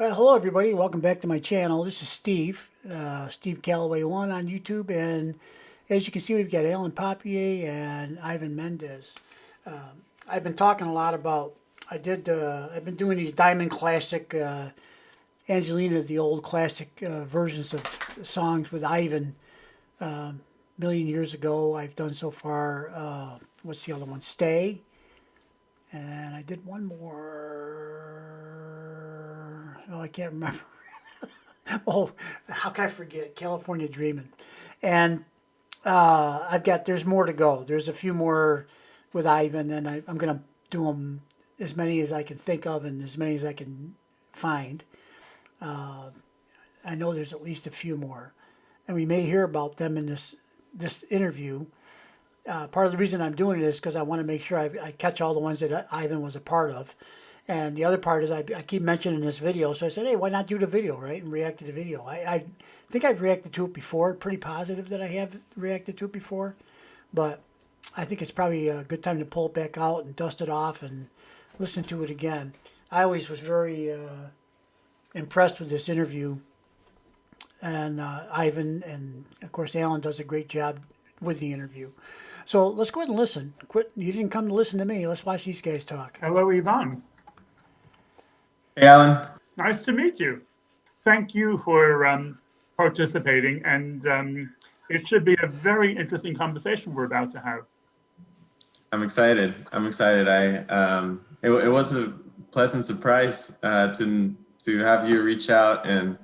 Hello, everybody. Welcome back to my channel. This is Steve, Steve Callaway 1 on YouTube. And as you can see, we've got Alan Papier and Ivan Mendez. I've been talking a lot about, I've been doing these Diamond Classic, Angelina, the old classic versions of songs with Ivan a million years ago. I've done so far, what's the other one? Stay. And I did one more. Oh, I can't remember. Oh, how can I forget? California Dreaming. And there's more to go. There's a few more with Ivan, and I'm going to do them as many as I can think of and as many as I can find. I know there's at least a few more. And we may hear about them in this interview. Part of the reason I'm doing it is because I want to make sure I catch all the ones that Ivan was a part of. And the other part is I keep mentioning this video, so I said, hey, why not do the video, right? And react to the video. I think I've reacted to it before. Pretty positive that I have reacted to it before. But I think it's probably a good time to pull it back out and dust it off and listen to it again. I always was very impressed with this interview. And Ivan and, of course, Alan does a great job with the interview. So let's go ahead and listen. Quit. You didn't come to listen to me. Let's watch these guys talk. Hello, Ivan. Hey, Alan. Nice to meet you. Thank you for participating, and it should be a very interesting conversation we're about to have. I'm excited. It was a pleasant surprise to have you reach out and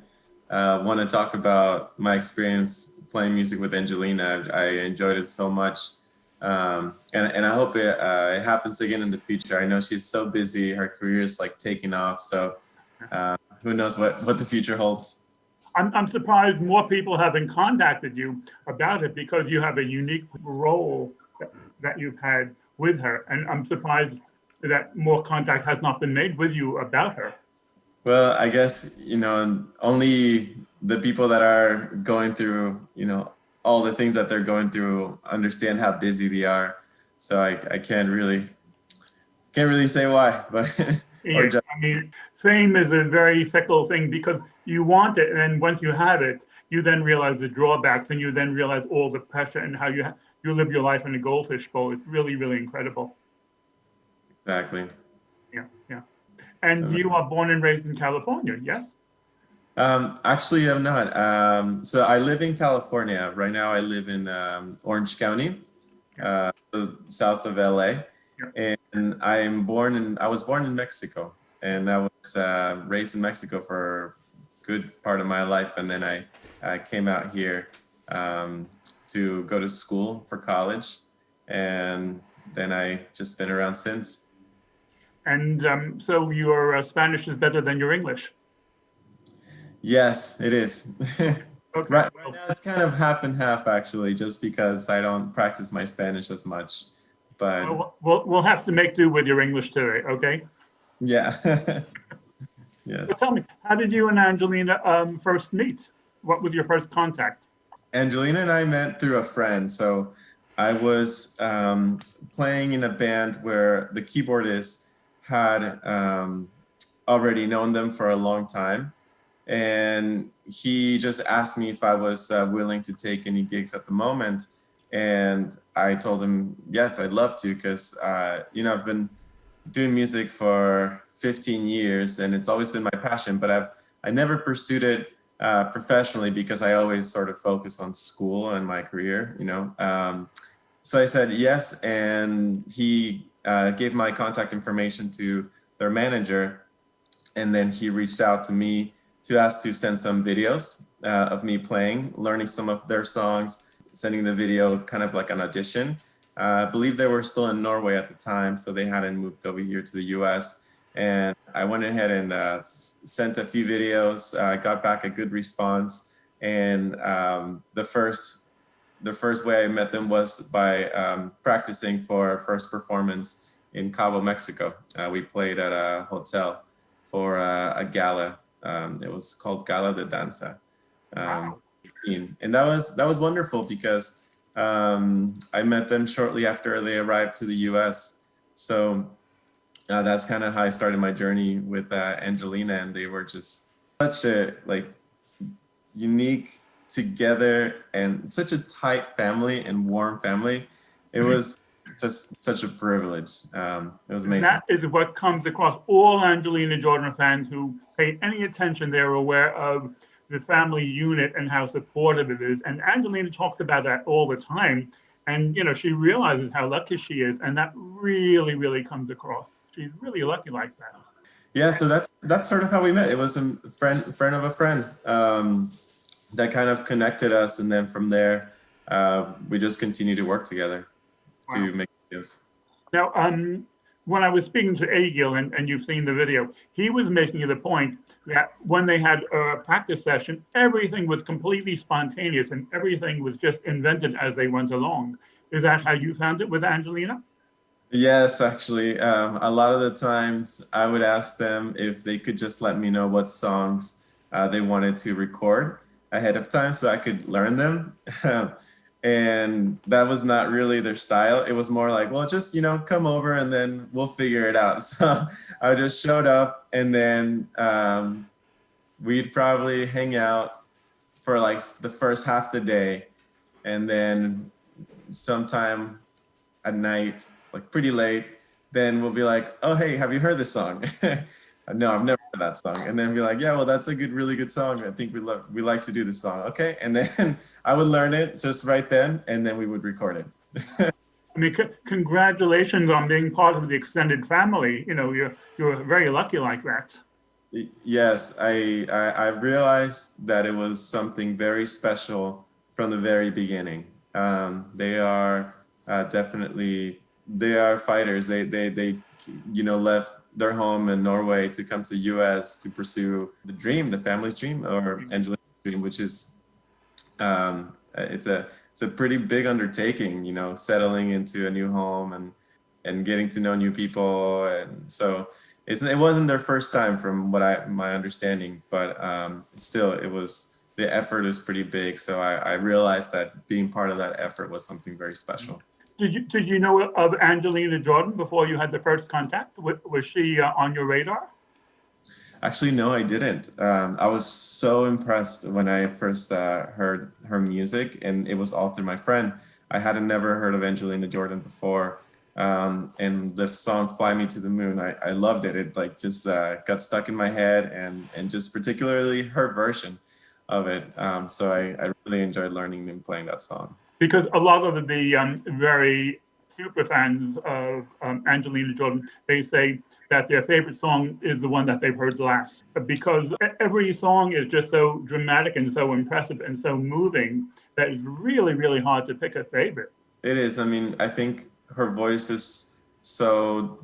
want to talk about my experience playing music with Angelina. I enjoyed it so much, and I hope it happens again in the future. I know she's so busy; her career is like taking off. So who knows what the future holds. I'm surprised more people haven't contacted you about it because you have a unique role that you've had with her, and I'm surprised that more contact has not been made with you about her. Well, I guess, only the people that are going through, all the things that they're going through understand how busy they are. So I can't really say why, but or just, I mean, fame is a very fickle thing because you want it, and then once you have it, you then realize the drawbacks, and you then realize all the pressure and how you live your life in a goldfish bowl. It's really, really incredible. exactly. Yeah, yeah. And you are born and raised in California, yes? Actually, I'm not. So I live in California. Right now I live in Orange County, so south of LA. Yeah. And I was born in Mexico, and I was raised in Mexico for a good part of my life. And then I came out here to go to school for college. And then I just been around since. And so your Spanish is better than your English. Yes, it is. Okay. Right now it's kind of half and half actually, just because I don't practice my Spanish as much. But Well, we'll have to make do with your English today, okay? yeah. But Yes. tell me, how did you and Angelina first meet? What was your first contact? Angelina and I met through a friend. So I was playing in a band where the keyboardist had already known them for a long time. And he just asked me if I was willing to take any gigs at the moment. And I told him, yes, I'd love to, because, I've been doing music for 15 years and it's always been my passion, but I never pursued it professionally because I always sort of focus on school and my career. So I said yes, and he gave my contact information to their manager, and then he reached out to me to ask to send some videos of me playing, learning some of their songs, sending the video kind of like an audition. I believe they were still in Norway at the time, so they hadn't moved over here to the US. And I went ahead and sent a few videos, got back a good response. And the first way I met them was by practicing for our first performance in Cabo, Mexico. We played at a hotel for a gala. It was called Gala de Danza. Wow. 18. And that was wonderful because I met them shortly after they arrived to the US. So that's kind of how I started my journey with Angelina, and they were just such a like unique together and such a tight family and warm family. It was just such a privilege. It was amazing. That is what comes across all Angelina Jordan fans who pay any attention. They're aware of the family unit and how supportive it is. And Angelina talks about that all the time. And, she realizes how lucky she is. And that really, really comes across. She's really lucky like that. Yeah, so that's sort of how we met. It was a friend of a friend that kind of connected us, and then from there, we just continued to work together to make videos. Now, when I was speaking to Agil, and you've seen the video, he was making the point that when they had a practice session, everything was completely spontaneous and everything was just invented as they went along. Is that how you found it with Angelina? Yes, actually, a lot of the times I would ask them if they could just let me know what songs they wanted to record ahead of time so I could learn them. And that was not really their style. It was more like, well, just, come over and then we'll figure it out. So I just showed up, and then we'd probably hang out for like the first half the day. And then sometime at night, like pretty late, then we'll be like, oh, hey, have you heard this song? No, I've never heard that song. And then be like, yeah, well, that's a really good song. I think we like to do this song. Okay. And then I would learn it just right then, and then we would record it. I mean, congratulations on being part of the extended family. You're very lucky like that. Yes, I realized that it was something very special from the very beginning. They are definitely, they are fighters. They left their home in Norway to come to US to pursue the dream, the family's dream, or Angelina's dream, which is it's a pretty big undertaking, settling into a new home and getting to know new people. And so it wasn't their first time from my understanding, but still the effort is pretty big. So I realized that being part of that effort was something very special. Did you know of Angelina Jordan before you had the first contact? Was she on your radar? Actually, no, I didn't. I was so impressed when I first heard her music, and it was all through my friend. I had never heard of Angelina Jordan before, and the song "Fly Me to the Moon," I loved it. It like just got stuck in my head, and just particularly her version of it. So I really enjoyed learning and playing that song. Because a lot of the very super fans of Angelina Jordan, they say that their favorite song is the one that they've heard last, because every song is just so dramatic and so impressive and so moving that it's really, really hard to pick a favorite. It is. I mean, I think her voice is so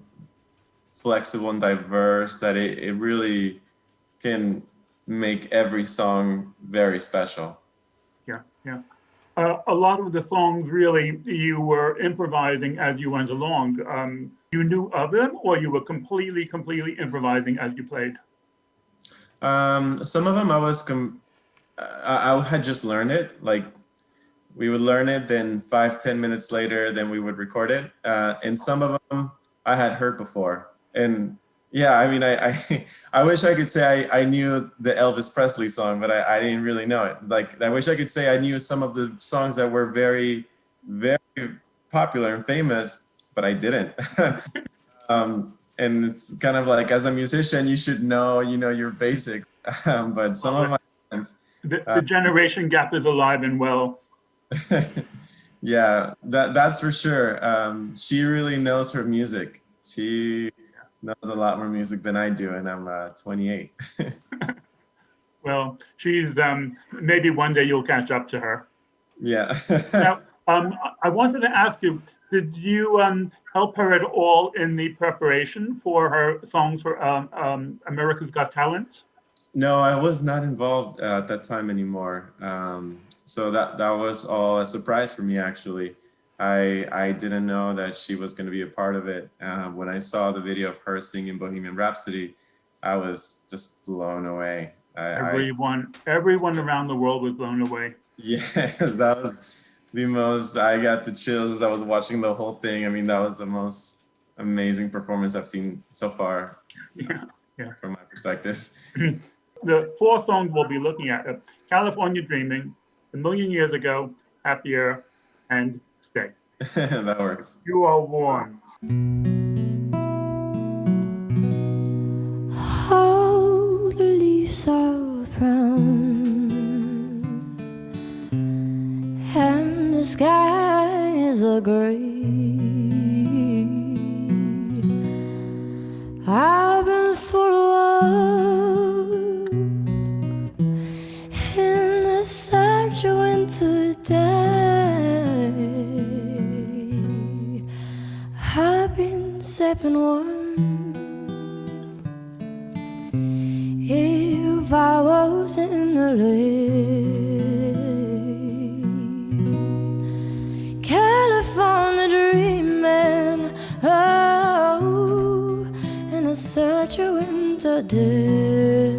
flexible and diverse that it really can make every song very special. Yeah, yeah. A lot of the songs, really, you were improvising as you went along. You knew of them, or you were completely improvising as you played? Some of them I had just learned it. Like we would learn it, then 5-10 minutes later, then we would record it. And some of them I had heard before. And yeah, I mean, I wish I could say I knew the Elvis Presley song, but I didn't really know it. Like, I wish I could say I knew some of the songs that were very, very popular and famous, but I didn't. And it's kind of like, as a musician, you should know, your basics. But some of my the generation gap is alive and well. Yeah, that's for sure. She really knows her music. She knows a lot more music than I do, and I'm 28. Well, she's maybe one day you'll catch up to her. Yeah. Now, I wanted to ask you, did you help her at all in the preparation for her songs for America's Got Talent? No, I was not involved at that time anymore. So that was all a surprise for me, actually. I didn't know that she was going to be a part of it. When I saw the video of her singing Bohemian Rhapsody, I was just blown away. Everyone around the world was blown away. Yes, that was the most, I got the chills as I was watching the whole thing. I mean, that was the most amazing performance I've seen so far Yeah, yeah. from my perspective. The four songs we'll be looking at are California Dreaming, A Million Years Ago, Happier, and Stay. That works. You are warned. All the leaves are brown and the skies are gray. I've been full of in the such a winter day. I've been safe and warm. If I was in LA, California dreaming, oh, in such a winter day.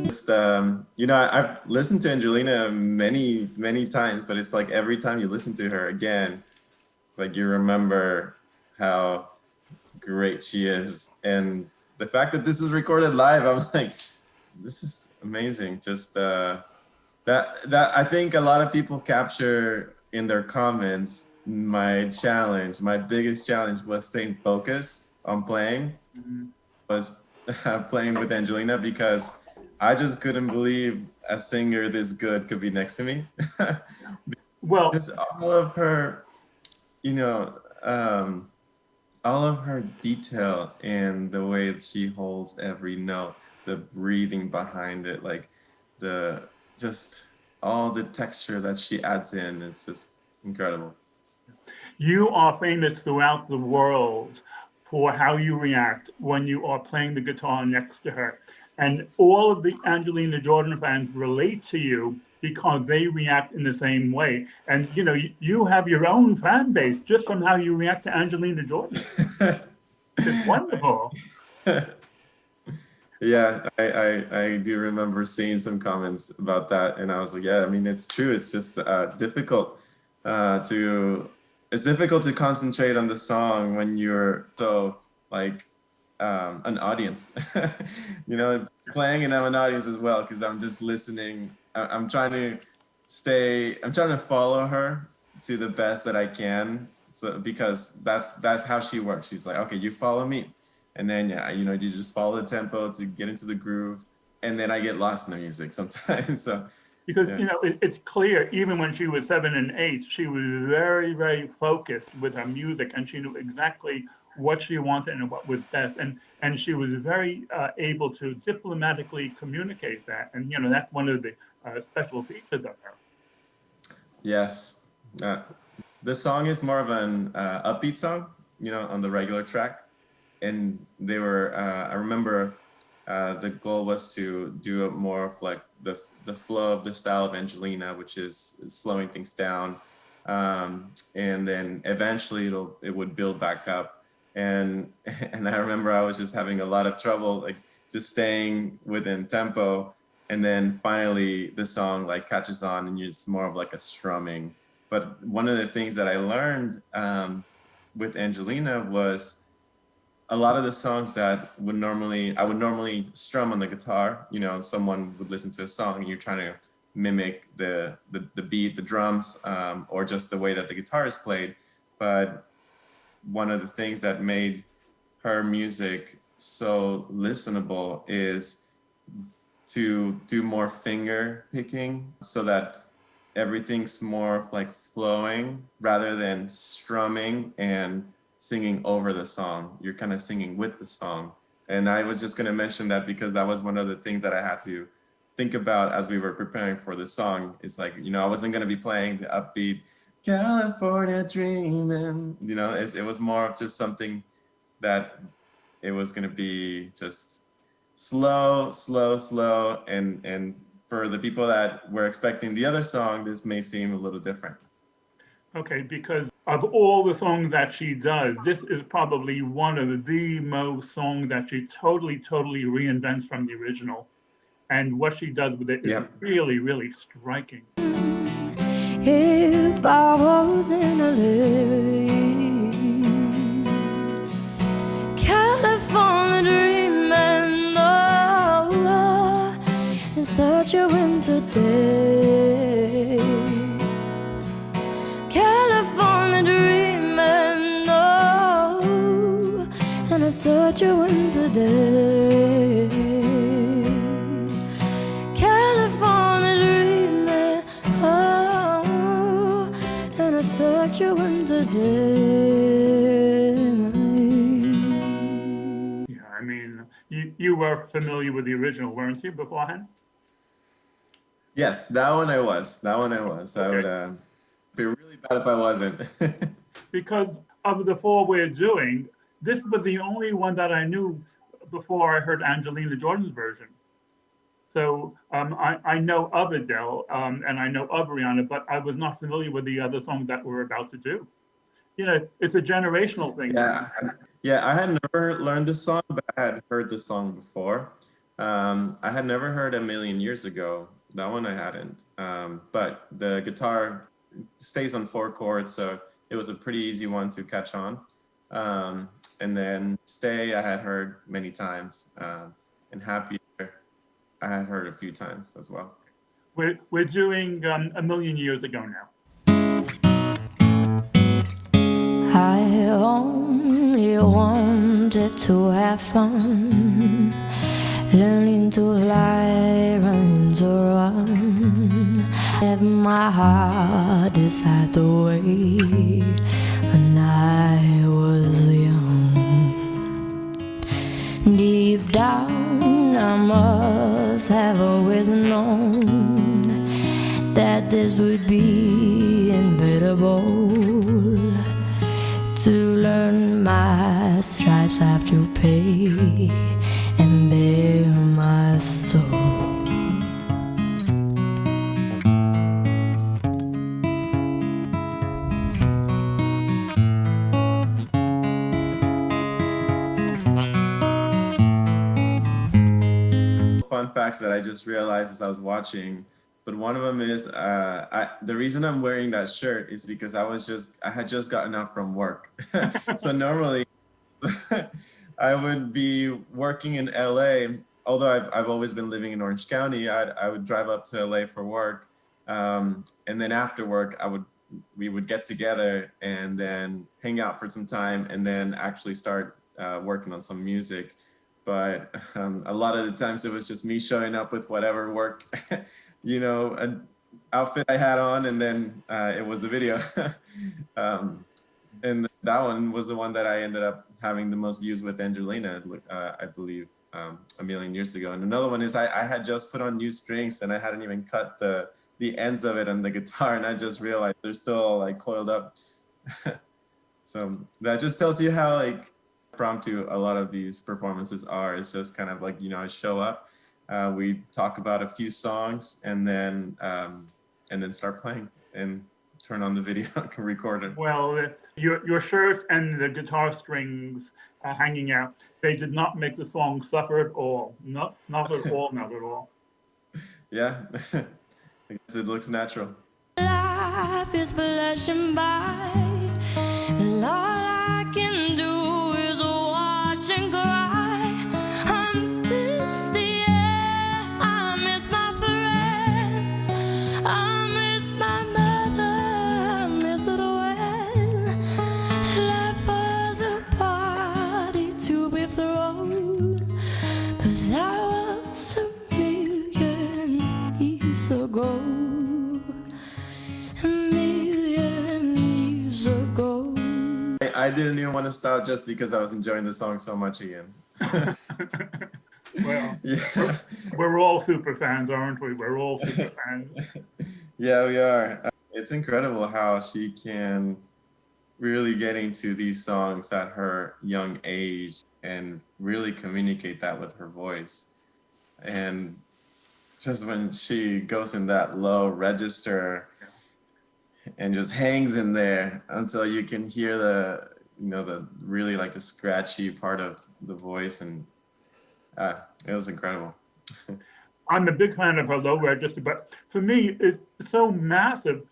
Just, I've listened to Angelina many, many times, but it's like every time you listen to her again, like you remember how great she is. And the fact that this is recorded live, I'm like, this is amazing. Just that I think a lot of people capture in their comments. My biggest challenge was staying focused on playing, was playing with Angelina, because I just couldn't believe a singer this good could be next to me. Well, Just all of her, all of her detail and the way that she holds every note, the breathing behind it, like just all the texture that she adds in, it's just incredible. you are famous throughout the world for how you react when you are playing the guitar next to her. And all of the Angelina Jordan fans relate to you because they react in the same way. And you have your own fan base just from how you react to Angelina Jordan. It's wonderful. Yeah, I do remember seeing some comments about that, and I was like, yeah, I mean, it's true. It's just difficult to concentrate on the song when you're so like an audience. Playing and I'm an audience as well, because I'm just listening. I'm trying to follow her to the best that I can. So because that's how she works. She's like, okay, you follow me. And then, you just follow the tempo to get into the groove. And then I get lost in the music sometimes. So, Because, yeah. it's clear, even when she was 7 and 8, she was very, very focused with her music, and she knew exactly what she wanted and what was best. And she was very able to diplomatically communicate that. And, that's one of the special features of her. Yes. The song is more of an upbeat song, on the regular track. And they were, I remember the goal was to do it more of like the flow of the style of Angelina, which is slowing things down. And then eventually it would build back up. And I remember I was just having a lot of trouble, like just staying within tempo. And then finally the song like catches on, and it's more of like a strumming. But one of the things that I learned with Angelina was a lot of the songs that I would normally strum on the guitar. Someone would listen to a song and you're trying to mimic the beat, the drums, or just the way that the guitar is played. But one of the things that made her music so listenable is to do more finger picking, so that everything's more like flowing rather than strumming and singing over the song. You're kind of singing with the song. And I was just going to mention that because that was one of the things that I had to think about as we were preparing for the song. It's like, I wasn't going to be playing the upbeat California dreaming, it was more of just something that it was going to be just slow, slow, slow. And for the people that were expecting the other song, this may seem a little different. Okay, because of all the songs that she does, this is probably one of the most songs that she totally, totally reinvents from the original. and what she does with it is Yep. really, really striking. If I was in LA, California dreaming, oh, in such a winter day. California dreaming, oh, and it's such a winter day. California dreaming, oh, and it's such a winter day. Yeah, I mean, you were familiar with the original, weren't you, beforehand? Yes, that one I was. That one I was. I would Okay. be really bad if I wasn't. Because of the four we're doing, this was the only one that I knew before I heard Angelina Jordan's version. So I know of Adele and I know of Rihanna, but I was not familiar with the other songs that we're about to do. You know, it's a generational thing. Yeah, yeah. I had never learned this song, but I had heard the song before. I had never heard A Million Years Ago. That one I hadn't. But the guitar stays on 4 chords, so it was a pretty easy one to catch on. And then Stay, I had heard many times, and Happier, I had heard a few times as well. We're doing A Million Years Ago now. I only wanted to have fun, learning to fly, learning to run. Have my heart decide the way when I was young. Deep down, I must have always known that this would be inevitable. To learn my stripes I have to pay and bare my soul. Fun facts that I just realized as I was watching, but one of them is the reason I'm wearing that shirt is because I had just gotten out from work. So normally I would be working in LA, although I've always been living in Orange County. I would drive up to LA for work, and then after work we would get together and then hang out for some time and then actually start working on some music. But a lot of the times it was just me showing up with whatever work, an outfit I had on, and then it was the video. And that one was the one that I ended up having the most views with Angelina, I believe, A Million Years Ago. And another one is I had just put on new strings and I hadn't even cut the ends of it on the guitar, and I just realized they're still like coiled up. So that just tells you how like impromptu a lot of these performances are. It's just kind of like, I show up, we talk about a few songs, and then start playing and turn on the video and record it. Well, your shirt and the guitar strings hanging out, they did not make the song suffer at all. Not at all, not at all. Yeah, I guess it looks natural. Life is flashing by, and all I can do is watch and cry. I miss the air, I miss my friends, I miss my mother, I miss it when life was a party to be thrown. But that was a million years ago. I didn't even want to stop just because I was enjoying the song so much again. Well, Yeah. we're all super fans, aren't we? We're all super fans. Yeah, we are. It's incredible how she can really get into these songs at her young age and really communicate that with her voice. And just when she goes in that low register and just hangs in there until you can hear the really like the scratchy part of the voice, and it was incredible. I'm a big fan of her low register, but for me, it's so massive.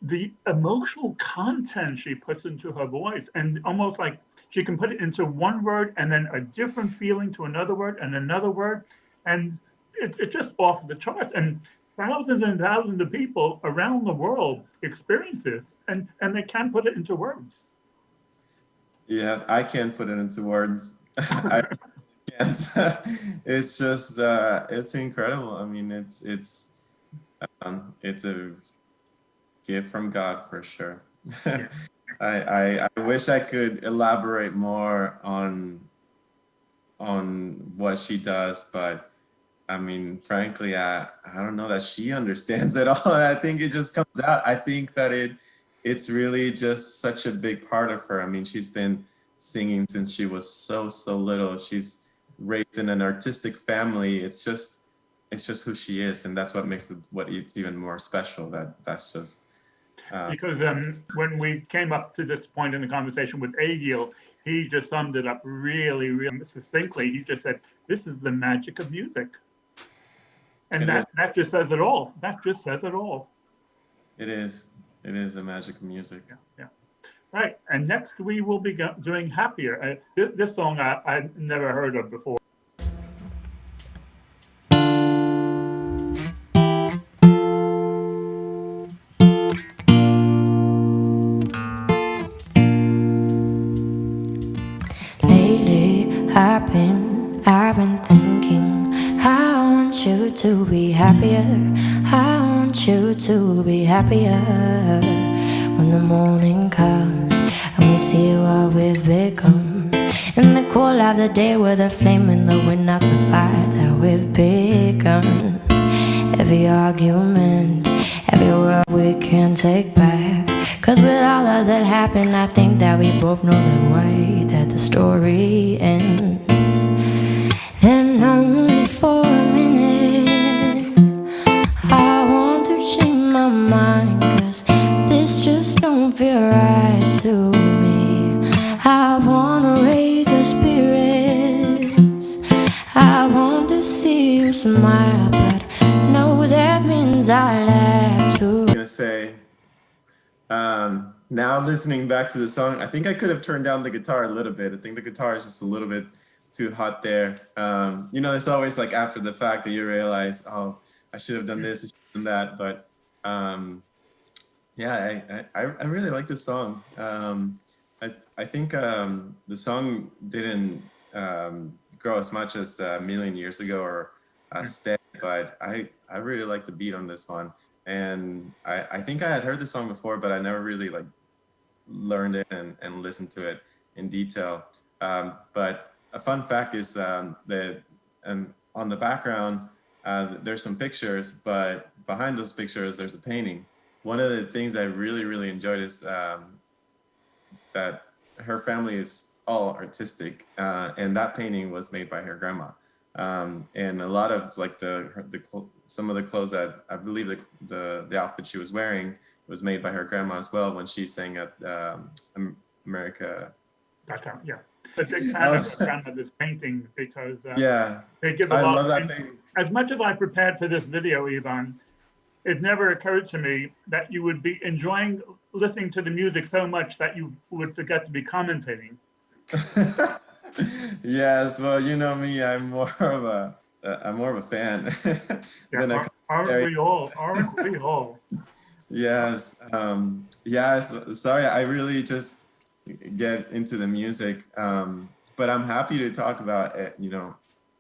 The emotional content she puts into her voice, and almost like she can put it into one word and then a different feeling to another word and another word. And it's just off the charts. And thousands of people around the world experience this, and they can't put it into words. Yes, I can't put it into words. I can't. It's just it's incredible. I mean, it's a gift from God for sure. I wish I could elaborate more on what she does, but I mean, frankly, I don't know that she understands it all. I think it just comes out. I think that it's really just such a big part of her. I mean, she's been singing since she was so little. She's raised in an artistic family. It's just who she is, and that's what makes what it's even more special. That's just Because when we came up to this point in the conversation with Agil, he just summed it up really, really succinctly. He just said, "This is the magic of music," and It is. that just says it all. That just says it all. It is. It is the magic of music. Yeah. Right. And next we will be doing Happier. This song I never heard of before. Lately, I've been thinking, I want you to be happier. I want you to be happier. When the morning comes and we see what we've become, in the cool of the day with a flame in the wind, not the fire that we've begun. Every argument, every word we can take back. Cause with all of that happened, I think that we both know the way that the story ends. Then only for a minute, I want to change my mind. Cause this just don't feel right to me. I wanna raise your spirits, I want to see you smile, but no, that means I have to. I'm gonna say, now listening back to the song, I think I could have turned down the guitar a little bit. I think the guitar is just a little bit too hot there. It's always like after the fact that you realize, oh, I should have done this, I should have done that. But yeah, I really like this song. I think the song didn't grow as much as a million years ago or Stay, but I really like the beat on this one. And I think I had heard the song before, but I never really like learned it and listened to it in detail. But a fun fact is that on the background, there's some pictures, but behind those pictures, there's a painting. One of the things I really enjoyed is that her family is all artistic, and that painting was made by her grandma. And a lot of like some of the clothes that I believe the outfit she was wearing was made by her grandma as well when she sang at America. That time, yeah. But they kind of this painting because Yeah, they give a I lot love of that things. painting. As much as I prepared for this video, Ivan, it never occurred to me that you would be enjoying listening to the music so much that you would forget to be commentating. Yes, well, you know me, I'm more of a fan than a Aren't commentary. we all? Aren't we all? Yes, yes. Sorry, I really just get into the music, but I'm happy to talk about it,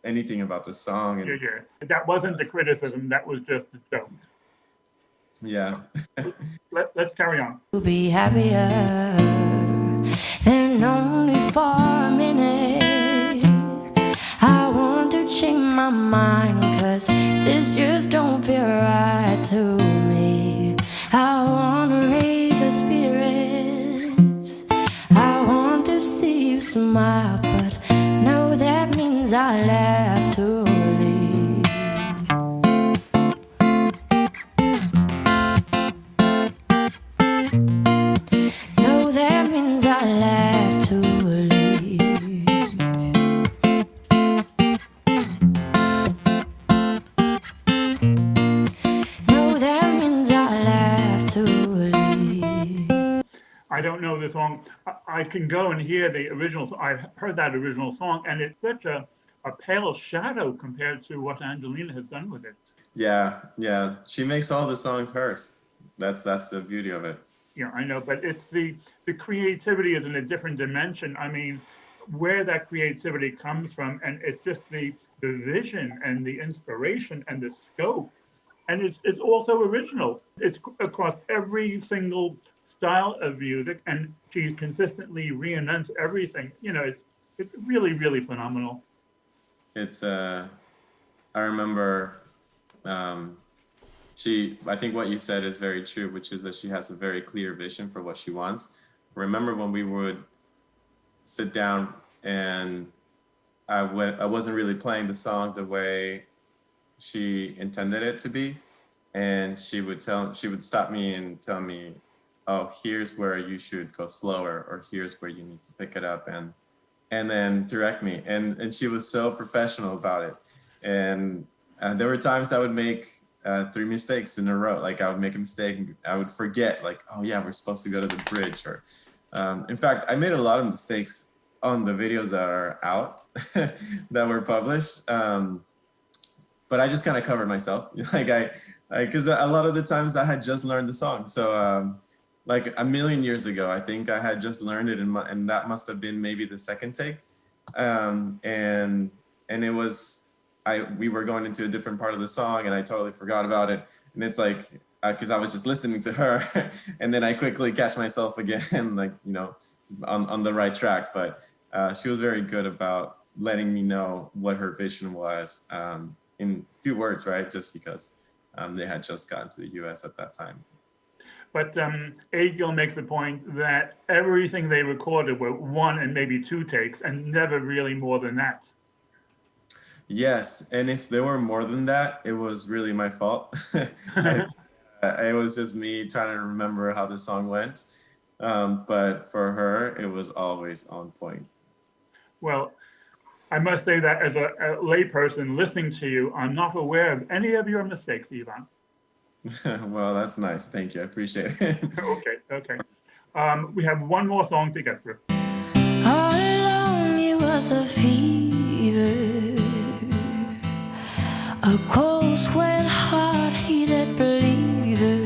anything about the song. And Yeah. That wasn't the criticism. That was just a joke. yeah. Let's carry on. To be happier than only for a minute. I want to change my mind, cause this just don't feel right to me. I wanna raise your spirits, I want to see you smile, but no, that means I'll have to leave. No, that means I'll have to leave. I don't know the song. I can go and hear the original. I've heard that original song, and it's such a pale shadow compared to what Angelina has done with it. Yeah, yeah. She makes all the songs hers. That's the beauty of it. Yeah, I know, but it's the creativity is in a different dimension. I mean, where that creativity comes from, and it's just the vision and the inspiration and the scope, and it's also original. It's across every single style of music, and she consistently reinvents everything. You know, it's really really phenomenal. It's I remember um I think what you said is very true, which is that she has a very clear vision for what she wants. Remember when we would sit down and I wasn't really playing the song the way she intended it to be, and she would stop me and tell me, oh, here's where you should go slower, or here's where you need to pick it up, and then direct me, and she was so professional about it. And there were times I would make 3 mistakes in a row. Like I would make a mistake and I would forget, like, oh yeah, we're supposed to go to the bridge. Or in fact, I made a lot of mistakes on the videos that are out that were published. But I just kind of covered myself. Like because a lot of the times I had just learned the song. So like a million years ago, I think I had just learned it, and that must have been maybe the second take. And it was we were going into a different part of the song, and I totally forgot about it. And it's like because I was just listening to her, and then I quickly catch myself again, like on the right track. But she was very good about letting me know what her vision was in few words, right? Just because they had just gotten to the U.S. at that time. But Agil makes the point that everything they recorded were one and maybe two takes, and never really more than that. Yes, and if there were more than that, it was really my fault. It was just me trying to remember how the song went. But for her, it was always on point. Well, I must say that as a layperson listening to you, I'm not aware of any of your mistakes, Ivan. Well, that's nice. Thank you. I appreciate it. Okay, okay. We have one more song to get through. All along it was a fever, a cold, sweat, hot, heated believer.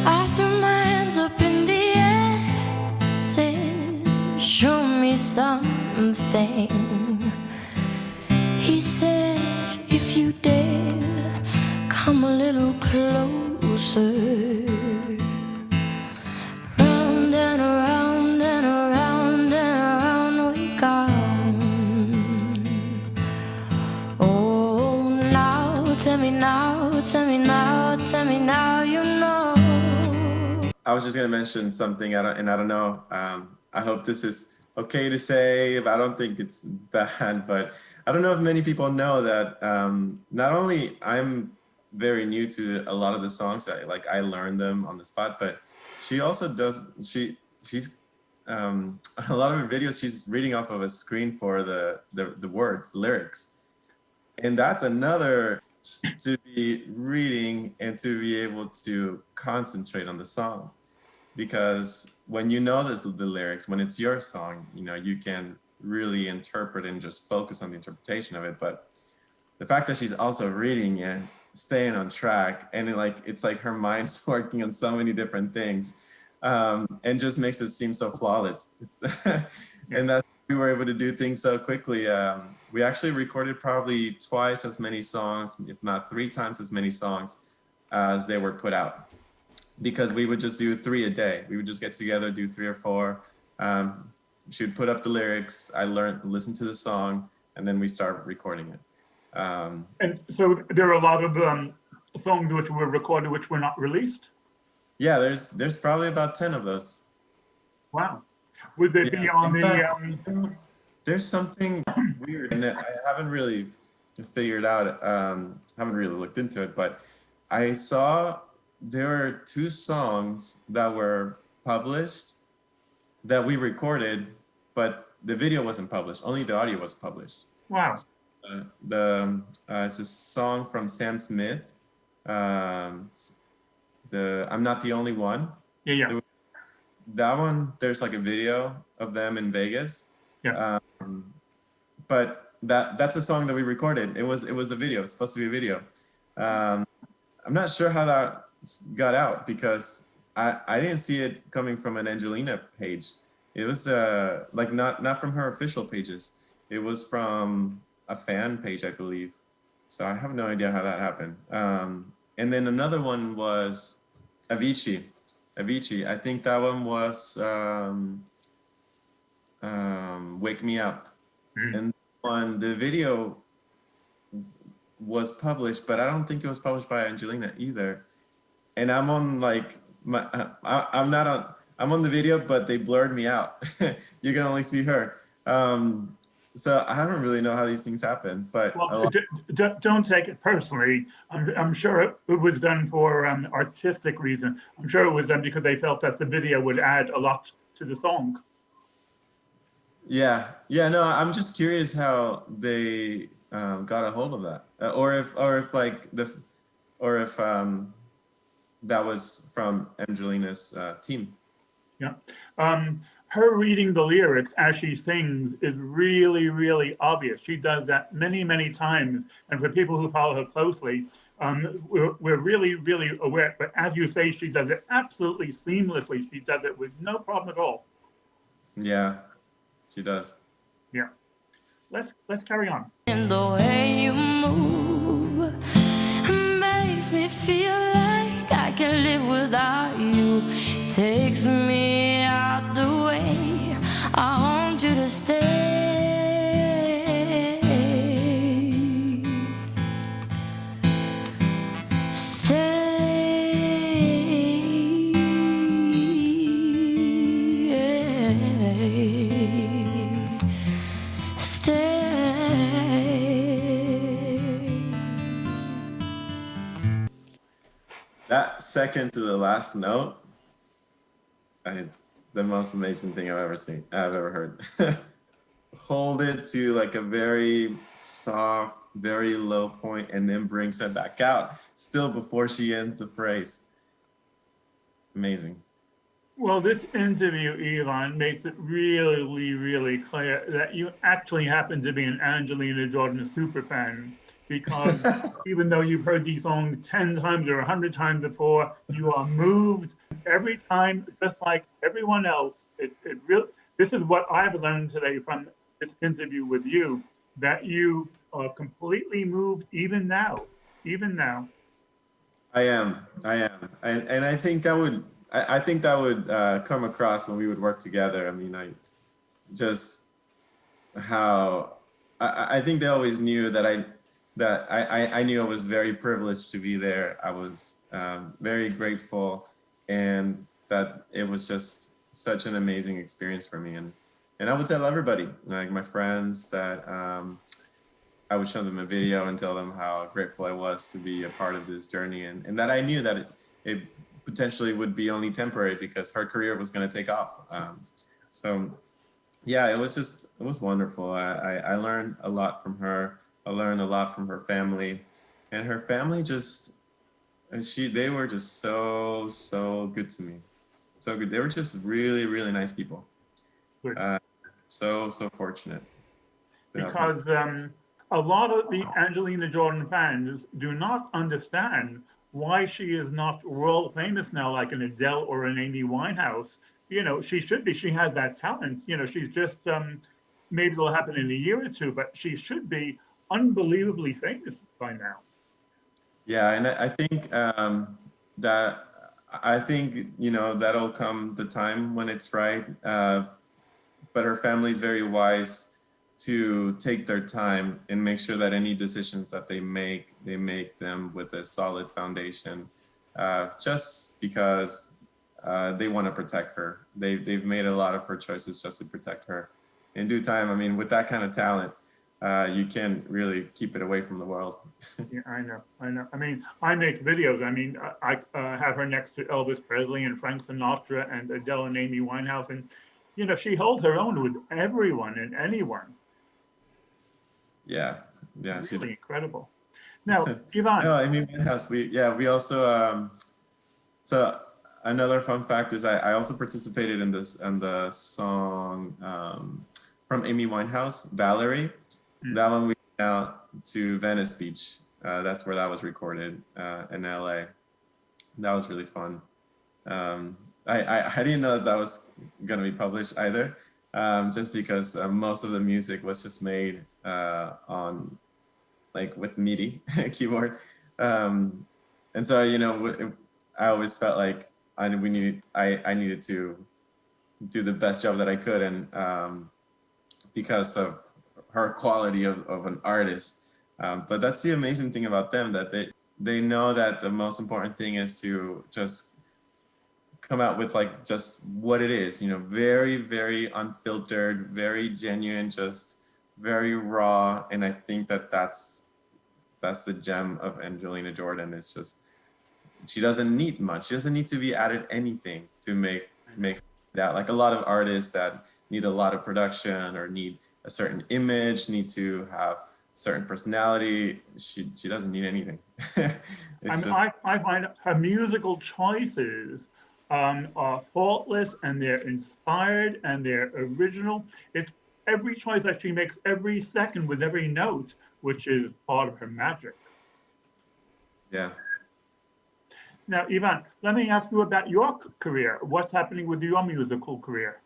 I threw my hands up in the air, said, show me something. He said, if you dare, come a little closer. Round and around and around and around we go. Oh, now, tell me now, tell me now, tell me now, you know. I was just gonna mention something, I don't know. I hope this is okay to say, but I don't think it's bad. But I don't know if many people know that not only I'm very new to a lot of the songs, I learned them on the spot, but she also does. She's a lot of her videos. She's reading off of a screen for the words, lyrics, and that's another to be reading and to be able to concentrate on the song. Because when you know the lyrics, when it's your song, you can really interpret and just focus on the interpretation of it. But the fact that she's also reading and staying on track, and it's like her mind's working on so many different things, and just makes it seem so flawless. And that we were able to do things so quickly. We actually recorded probably twice as many songs, if not 3 times as many songs as they were put out, because we would just do 3 a day. We would just get together, do 3 or 4. She would put up the lyrics. I listen to the song, and then we start recording it. And so there are a lot of songs which were recorded which were not released. Yeah, there's probably about 10 of those. Wow. Would they be on the? There's something weird, and I haven't really figured out. Haven't really looked into it, but I saw there were 2 songs that were published that we recorded, but the video wasn't published. Only the audio was published. Wow. It's a song from Sam Smith The I'm Not the Only One. Yeah, yeah, That one, there's like a video of them in Vegas. yeah. But that's a song that we recorded. It was a video. It's supposed to be a video. I'm not sure how that got out because I didn't see it coming from an Angelina page. It was like not from her official pages. It was from a fan page, I believe. So I have no idea how that happened. And then another one was Avicii. Avicii. I think that one was Wake Me Up. Mm. And one, the video was published, but I don't think it was published by Angelina either. And I'm on like I'm not on. I'm on the video, but they blurred me out. You can only see her. So I don't really know how these things happen, but Well, don't take it personally. I'm sure it was done for artistic reason. I'm sure it was done because they felt that the video would add a lot to the song. yeah, no, I'm just curious how they got a hold of that, or if like or if that was from Angelina's team. Yeah. Her reading the lyrics as she sings is really, really obvious. She does that many, many times. And for people who follow her closely, we're really, really aware. But as you say, she does it absolutely seamlessly. She does it with no problem at all. Yeah, she does. Yeah. Let's carry on. And the way you move makes me feel like I can live without you. Takes me out the way. I want you to stay. That second to the last note, it's the most amazing thing I've ever heard. Hold it to like a very soft, very low point, and then brings it back out, still before she ends the phrase. Amazing. Well, this interview, Ivan, makes it really, really clear that you actually happen to be an Angelina Jordan superfan. Because even though you've heard these songs 10 times or 100 times before, you are moved every time, just like everyone else. This is what I've learned today from this interview with you, that you are completely moved even now. I am, and I think that would come across when we would work together. I mean, I think they always knew that I knew I was very privileged to be there. I was very grateful, and that it was just such an amazing experience for me. And I would tell everybody, like my friends, that I would show them a video and tell them how grateful I was to be a part of this journey, and that I knew that it potentially would be only temporary because her career was going to take off. So yeah, it was wonderful. I learned a lot from her. I learned a lot from her family, and her family they were just so good to me. So good. They were just really, really nice people. Good. So fortunate. Because a lot of the Angelina Jordan fans do not understand why she is not world famous now, like an Adele or an Amy Winehouse. You know, she should be. She has that talent. You know, she's just maybe it'll happen in a year or two, but she should be unbelievably famous by now. Yeah, and I think that'll come the time when it's right. But her family's very wise to take their time and make sure that any decisions that they make them with a solid foundation. Just because they want to protect her. They've made a lot of her choices just to protect her. In due time, I mean, with that kind of talent, you can really keep it away from the world. Yeah, I know. I mean, I make videos. I mean, I have her next to Elvis Presley and Frank Sinatra and Adele and Amy Winehouse, and you know, she holds her own with everyone and anyone. Yeah, Really incredible. Now, Ivan, No, Amy Winehouse. We also so another fun fact is I also participated in this and the song from Amy Winehouse, Valerie. That one we went out to Venice Beach. That's where that was recorded in LA. That was really fun. I didn't know that was gonna be published either, just because most of the music was just made on like with MIDI keyboard, and so I always felt like I needed to do the best job that I could, and because of her quality of an artist. But that's the amazing thing about them, that they know that the most important thing is to just come out with like just what it is, very, very unfiltered, very genuine, just very raw. And I think that that's the gem of Angelina Jordan. It's just, she doesn't need much. She doesn't need to be added anything to make that. Like a lot of artists that need a lot of production or need a certain image, need to have certain personality. She doesn't need anything. I find her musical choices are faultless, and they're inspired, and they're original. It's every choice that she makes every second with every note, which is part of her magic. Yeah. Now, Ivan, let me ask you about your career. What's happening with your musical career?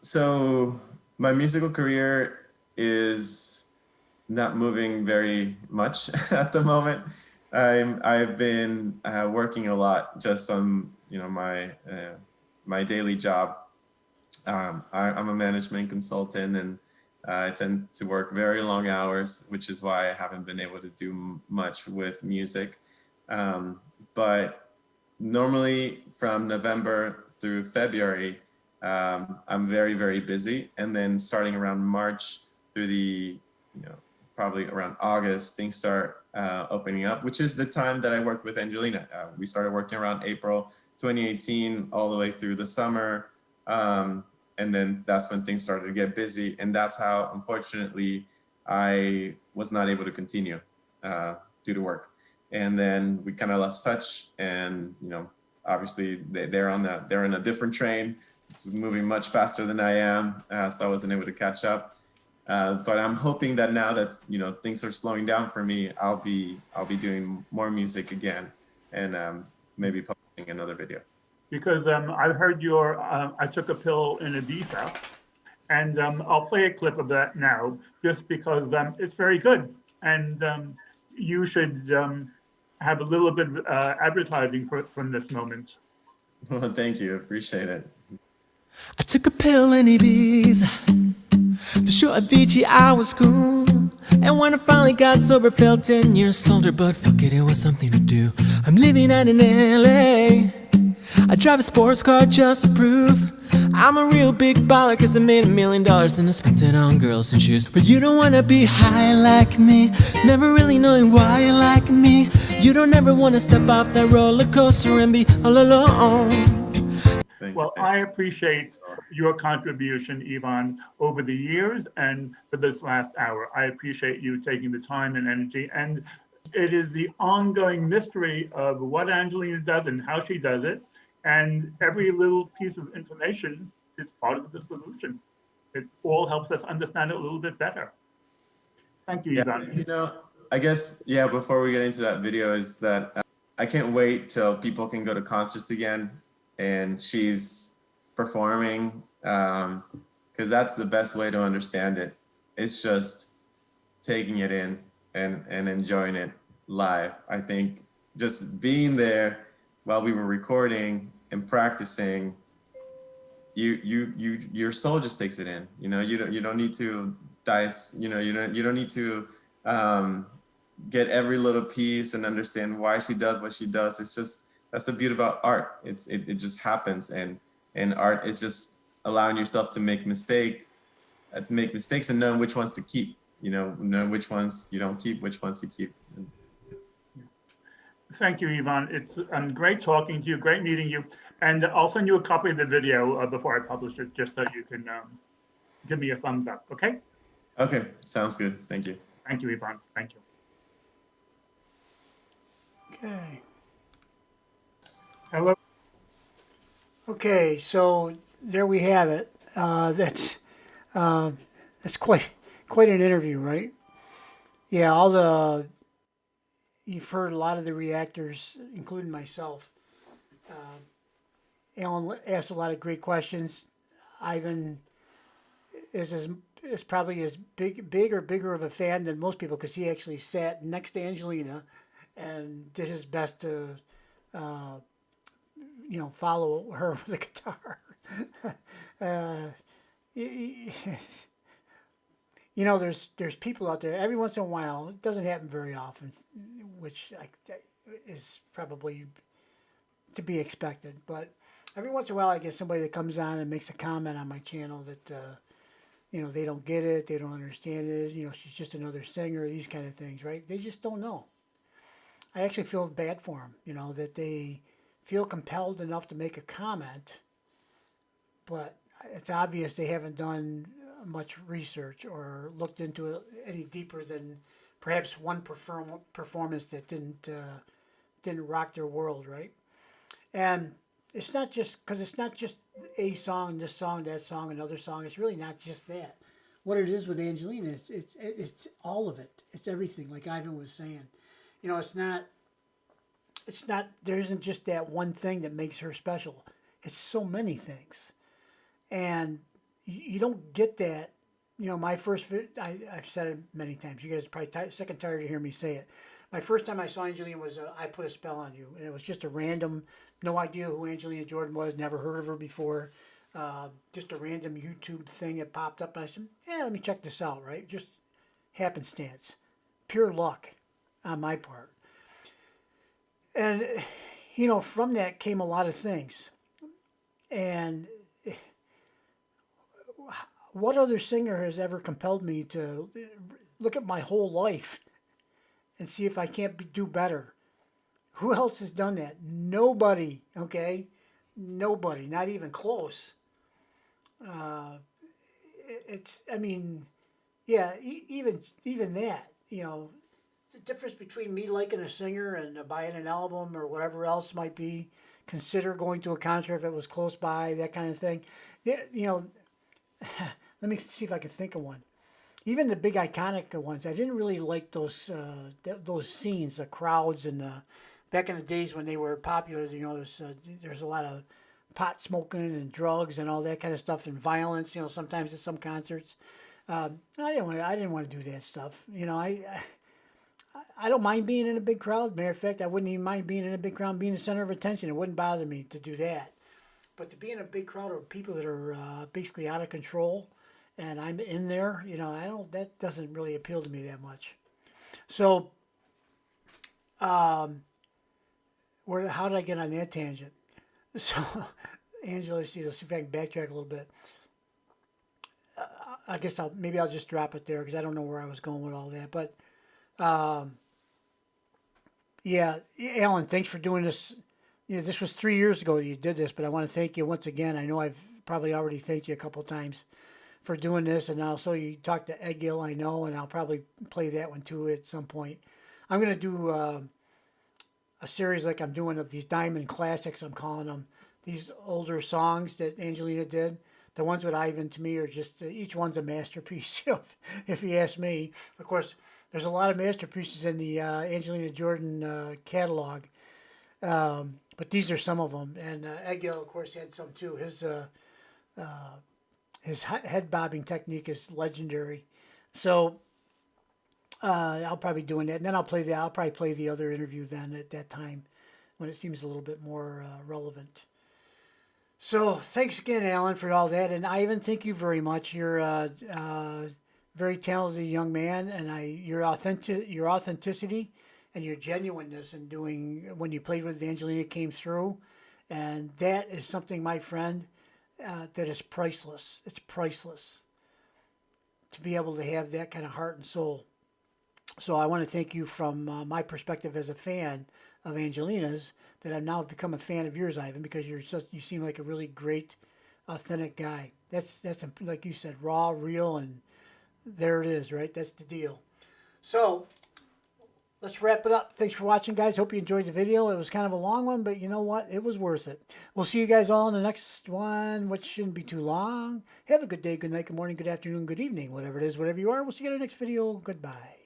So my musical career is not moving very much at the moment. I've been working a lot just on my daily job. I'm a management consultant, and I tend to work very long hours, which is why I haven't been able to do much with music. But normally from November through February, I'm very, very busy. And then starting around March through probably around August, things start opening up, which is the time that I worked with Angelina. We started working around April 2018 all the way through the summer. And then that's when things started to get busy. And that's how, unfortunately, I was not able to continue due to work. And then we kind of lost touch, and obviously they're in a different train. It's moving much faster than I am, so I wasn't able to catch up. But I'm hoping that now that things are slowing down for me, I'll be doing more music again, and maybe publishing another video. Because I've heard your I Took a Pill in Ibiza, and I'll play a clip of that now, just because it's very good, and you should have a little bit of advertising from this moment. Well, thank you, appreciate it. I took a pill in Ibiza to show Avicii I was cool. And when I finally got sober, felt 10 years older. But fuck it, it was something to do. I'm living out in LA. I drive a sports car just to prove I'm a real big baller, cause I made $1 million and I spent it on girls and shoes. But you don't wanna be high like me, never really knowing why you like me. You don't ever wanna step off that roller coaster and be all alone. Well, I appreciate your contribution, Ivan, over the years and for this last hour. I appreciate you taking the time and energy. And it is the ongoing mystery of what Angelina does and how she does it. And every little piece of information is part of the solution. It all helps us understand it a little bit better. Thank you, Ivan. I guess, before we get into that video, is that I can't wait till people can go to concerts again and she's performing, because that's the best way to understand it. It's just taking it in and enjoying it live. I think just being there while we were recording and practicing, your soul just takes it in. You don't need to dice. You don't need to get every little piece and understand why she does what she does. It's just, that's the beauty about art. It just happens, and art is just allowing yourself to make mistakes and knowing which ones to keep. Know which ones you don't keep, which ones you keep. Thank you, Ivan. It's great talking to you, great meeting you. And I'll send you a copy of the video before I publish it, just so you can give me a thumbs up, okay? Okay, sounds good. Thank you. Thank you, Ivan. Thank you. Okay. Hello. Okay, so there we have it. That's quite an interview, right? Yeah, all the you've heard a lot of the reactors, including myself. Alan asked a lot of great questions. Ivan is as is probably as big or bigger of a fan than most people because he actually sat next to Angelina and did his best to follow her with the guitar. uh, there's people out there. Every once in a while, it doesn't happen very often, which is probably to be expected. But every once in a while, I get somebody that comes on and makes a comment on my channel that they don't get it, they don't understand it. She's just another singer. These kind of things, right? They just don't know. I actually feel bad for them. That they feel compelled enough to make a comment, but it's obvious they haven't done much research or looked into it any deeper than perhaps one performance that didn't rock their world, right? And it's not just because it's not just a song, this song, that song, another song. It's really not just that. What it is with Angelina, it's all of it. It's everything. Like Ivan was saying, it's not. There isn't just that one thing that makes her special. It's so many things, and you don't get that. My first I've said it many times. You guys are probably sick and tired of hearing me say it. My first time I saw Angelina was I Put a Spell on You, and it was just a random, no idea who Angelina Jordan was, never heard of her before, just a random YouTube thing that popped up, and I said, yeah, let me check this out, right? Just happenstance, pure luck on my part. And, from that came a lot of things. And what other singer has ever compelled me to look at my whole life and see if I can't do better? Who else has done that? Nobody, okay? Nobody, not even close. Even that, the difference between me liking a singer and buying an album or whatever else might be, consider going to a concert if it was close by, that kind of thing. Let me see if I can think of one. Even the big iconic ones, I didn't really like those scenes, the crowds, and back in the days when they were popular. There's a lot of pot smoking and drugs and all that kind of stuff and violence. Sometimes at some concerts, I didn't want to do that stuff. I don't mind being in a big crowd. Matter of fact, I wouldn't even mind being in a big crowd, being the center of attention. It wouldn't bother me to do that. But to be in a big crowd of people that are basically out of control, and I'm in there, that doesn't really appeal to me that much. So, how did I get on that tangent? So, Angela, let's see if I can backtrack a little bit. I guess maybe I'll just drop it there because I don't know where I was going with all that. But, yeah, Alan, thanks for doing this. This was 3 years ago that you did this, but I want to thank you once again. I know I've probably already thanked you a couple of times for doing this, and also you talked to Egil, I know, and I'll probably play that one too at some point. I'm going to do a series like I'm doing of these Diamond Classics, I'm calling them, these older songs that Angelina did. The ones with Ivan, to me, are just, each one's a masterpiece, if you ask me. Of course, there's a lot of masterpieces in the Angelina Jordan catalog. But these are some of them, and Egil, of course, had some too. His head bobbing technique is legendary. So I'll probably be doing that, and then I'll probably play the other interview then at that time when it seems a little bit more relevant. So thanks again, Alan, for all that, and Ivan, thank you very much. You're a very talented young man, and your authenticity and your genuineness in doing when you played with Angelina came through, and that is something, my friend, that is priceless. It's priceless to be able to have that kind of heart and soul. So I want to thank you from my perspective as a fan of Angelina's, that I've now become a fan of yours, Ivan, because you seem like a really great, authentic guy. That's like you said, raw, real, and there it is, right? That's the deal. So let's wrap it up. Thanks for watching, guys. Hope you enjoyed the video. It was kind of a long one, but you know what? It was worth it. We'll see you guys all in the next one, which shouldn't be too long. Have a good day, good night, good morning, good afternoon, good evening, whatever it is, whatever you are. We'll see you in the next video. Goodbye.